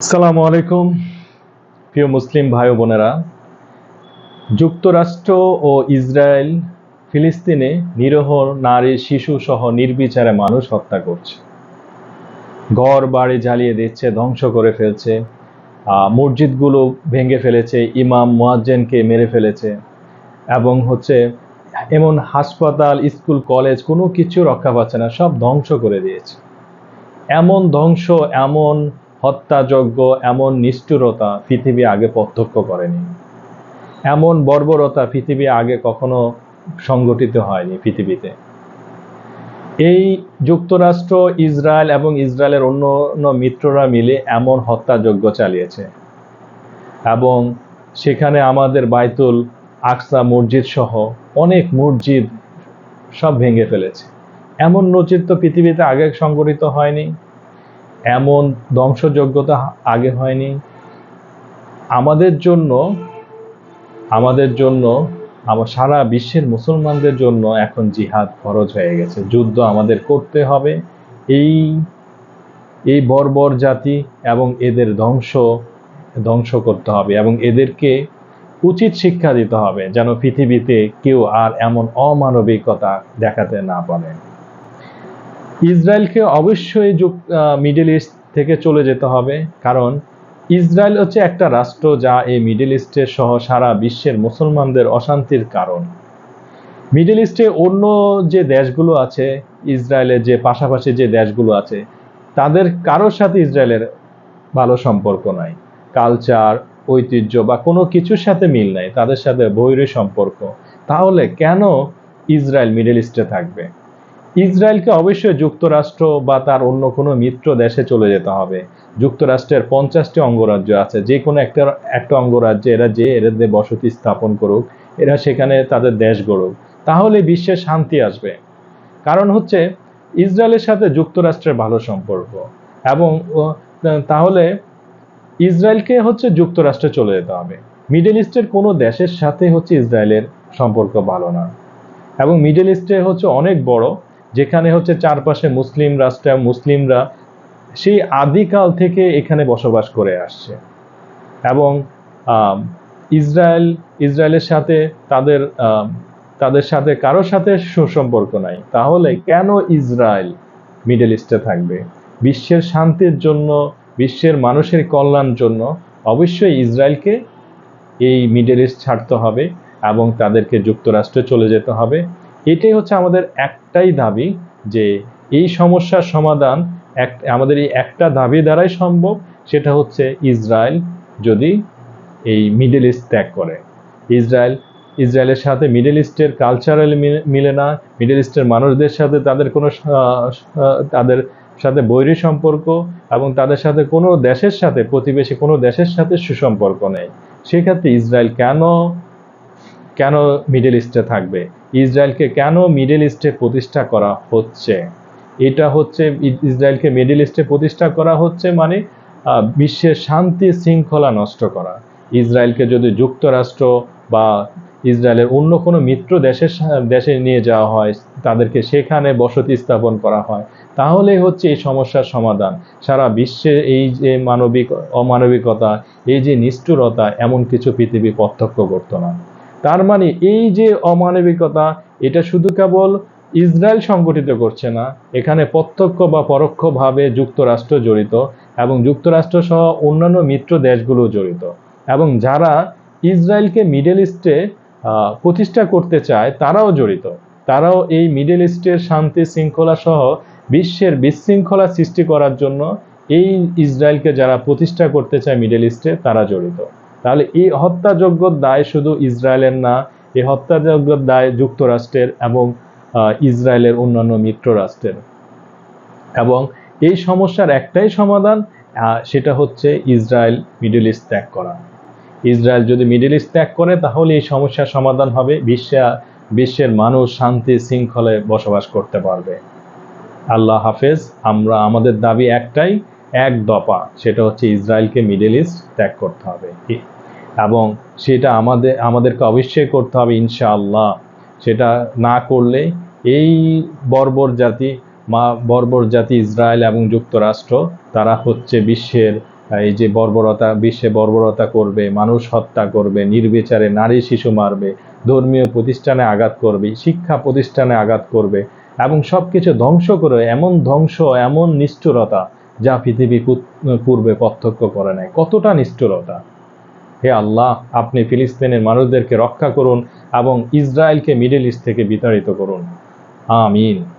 আসসালামু আলাইকুম প্রিয় মুসলিম ভাই ও বোনেরা। যুক্তরাষ্ট্র ও ইসরায়েল ফিলিস্তিনে নিরীহ নারী শিশু সহ নির্বিচারে মানুষ হত্যা করছে, ঘর বাড়ি জ্বালিয়ে দিচ্ছে, ধ্বংস করে ফেলছে, মসজিদগুলো ভেঙে ফেলেছে, ইমাম মুয়াজ্জিনকে মেরে ফেলেছে এবং এমন হাসপাতাল, স্কুল, কলেজ কোনো কিছু রক্ষা পাচ্ছে না, সব ধ্বংস করে দিয়েছে। এমন ধ্বংস, এমন হত্যাযজ্ঞ, এমন নিষ্ঠুরতা পৃথিবী আগে প্রত্যক্ষ করেনি। এমন বর্বরতা পৃথিবী আগে কখনো সংগঠিত হয়নি পৃথিবীতে। এই যুক্তরাষ্ট্র, ইসরায়েল এবং ইসরায়েলের অন্য মিত্ররা মিলে এমন হত্যাযজ্ঞ চালিয়েছে এবং সেখানে আমাদের বাইতুল আকসা মসজিদ সহ অনেক মসজিদ সব ভেঙে ফেলেছে। এমন নজির তো পৃথিবীতে আগে সংগঠিত হয়নি, এমন ধ্বংসযজ্ঞতা আগে হয়নি। আমাদের জন্য সারা বিশ্বের মুসলমানদের জন্য এখন জিহাদ ফরজ হয়ে গেছে। যুদ্ধ আমাদের করতে হবে এই বর্বর জাতি এবং এদের ধ্বংস করতে হবে এবং এদেরকে উচিত শিক্ষা দিতে হবে যেন পৃথিবীতে কেউ আর এমন অমানবিকতা দেখাতে না পারে। ইসরায়েলকে অবশ্যই মিডল ইস্ট থেকে চলে যেতে হবে, কারণ ইসরায়েল হচ্ছে একটা রাষ্ট্র যা এই মিডল ইস্টের সহ সারা বিশ্বের মুসলমানদের অশান্তির কারণ। মিডল ইস্টে অন্য যে দেশগুলো আছে, ইসরায়েলের যে পাশাপাশি যে দেশগুলো আছে, তাদের কারোর সাথে ইসরায়েলের ভালো সম্পর্ক নাই, কালচার, ঐতিহ্য বা কোনো কিছুর সাথে মিল নাই, তাদের সাথে বৈরী সম্পর্ক। তাহলে কেন ইসরায়েল মিডল ইস্টে থাকবে? ইসরায়েলকে অবশ্যই যুক্তরাষ্ট্র বা তার অন্য কোনো মিত্র দেশে চলে যেতে হবে। যুক্তরাষ্ট্রের 50টি অঙ্গরাজ্য আছে, যে কোনো একটা অঙ্গরাজ্যে এরা বসতি স্থাপন করুক, এরা সেখানে তাদের দেশ গড়ুক, তাহলে বিশ্বে শান্তি আসবে। কারণ ইসরায়েলের সাথে যুক্তরাষ্ট্রের ভালো সম্পর্ক, এবং তাহলে ইসরায়েলকে যুক্তরাষ্ট্রে চলে যেতে হবে। মিডল ইস্টের কোনো দেশের সাথে ইসরায়েলের সম্পর্ক ভালো না, এবং মিডল ইস্টে অনেক বড়, যেখানে চারপাশে মুসলিম রাষ্ট্র, মুসলিমরা সেই আদিকাল থেকে এখানে বসবাস করে আসছে, এবং ইসরায়েলের সাথে তাদের সাথে কারোর সাথে সুসম্পর্ক নাই। তাহলে কেন ইসরায়েল মিডল ইস্টে থাকবে? বিশ্বের শান্তির জন্য, বিশ্বের মানুষের কল্যাণের জন্য অবশ্যই ইসরায়েলকে এই মিডল ইস্ট ছাড়তে হবে এবং তাদেরকে যুক্তরাষ্ট্রে চলে যেতে হবে। এটাই আমাদের একটাই দাবি, যে এই সমস্যার সমাধান আমাদের এই একটা দাবি দ্বারাই সম্ভব, সেটা ইসরায়েল যদি এই মিডল ইস্ট ত্যাগ করে। ইসরায়েলের সাথে মিডল ইস্টের কালচারাল মিলে না, মিডল ইস্টের মানুষদের সাথে তাদের সাথে বৈরী সম্পর্ক, এবং তাদের সাথে কোনো দেশের সাথে, প্রতিবেশী কোনো দেশের সাথে সুসম্পর্ক নেই। সেক্ষেত্রে ইসরায়েল কেন মিডল ইস্টে থাকবে? ইসরায়েলকে কেন মিডল ইস্টে প্রতিষ্ঠা করা হচ্ছে? এটা ইসরায়েলকে মিডল ইস্টে প্রতিষ্ঠা করা হচ্ছে মানে বিশ্বের শান্তি শৃঙ্খলা নষ্ট করা। ইসরায়েলকে যদি যুক্তরাষ্ট্র বা ইসরায়েলের অন্য কোনো মিত্র দেশে নিয়ে যাওয়া হয়, তাদেরকে সেখানে বসতি স্থাপন করা হয়, তাহলে এই সমস্যার সমাধান। সারা বিশ্বে এই যে অমানবিকতা, এই যে নিষ্ঠুরতা, এমন কিছু পৃথিবী প্রত্যক্ষ করতো না। তার মানে এই যে অমানবিকতা, এটা শুধু কেবল ইসরায়েল সংগঠিত করছে না, এখানে প্রত্যক্ষ বা পরোক্ষভাবে যুক্তরাষ্ট্র জড়িত, এবং যুক্তরাষ্ট্র সহ অন্যান্য মিত্র দেশগুলো জড়িত, এবং যারা ইসরায়েলকে মিডল ইস্টে প্রতিষ্ঠা করতে চায় তারাও জড়িত। তারাও এই মিডল ইস্টের শান্তি শৃঙ্খলা সহ বিশ্বের বিশৃঙ্খলা সৃষ্টি করার জন্য এই ইসরায়েলকে যারা প্রতিষ্ঠা করতে চায় মিডল ইস্টে, তারা জড়িত। তাহলে এই হত্যাযজ্ঞের দায় শুধু ইসরায়েলের না, এই হত্যাযজ্ঞের দায় যুক্তরাষ্ট্রের এবং ইসরায়েলের অন্যান্য মিত্র রাষ্ট্রের। এবং এই সমস্যার একটাই সমাধান, সেটা ইসরায়েল মিডল ইস্ট ত্যাগ করা। ইসরায়েল যদি মিডল ইস্ট ত্যাগ করে, তাহলে এই সমস্যার সমাধান হবে, বিশ্বের মানুষ শান্তি শৃঙ্খলায় বসবাস করতে পারবে। আল্লাহ হাফেজ। আমাদের দাবি একটাই, এক দফা, সেটা ইসরায়েলকে মিডল ইস্ট ত্যাগ করতে হবে, এবং সেটা আমাদেরকে অবশ্যই করতে হবে ইনশাআল্লাহ। সেটা না করলে এই বর্বর জাতি ইসরায়েল এবং যুক্তরাষ্ট্র, তারা বিশ্বের এই যে বর্বরতা, বিশ্বে বর্বরতা করবে, মানুষ হত্যা করবে, নির্বিচারে নারী শিশু মারবে, ধর্মীয় প্রতিষ্ঠানে আঘাত করবে, শিক্ষা প্রতিষ্ঠানে আঘাত করবে এবং সবকিছু ধ্বংস করে, এমন ধ্বংস, এমন নিষ্ঠুরতা যা পৃথিবী পূর্বে প্রত্যক্ষ করে নাই। কতটা নিষ্ঠুরতা! হে আল্লাহ, আপনি ফিলিস্তিনের মানুষদেরকে রক্ষা করুন এবং ইসরায়েলকে মিডল ইস্ট থেকে বিতাড়িত করুন। আমিন।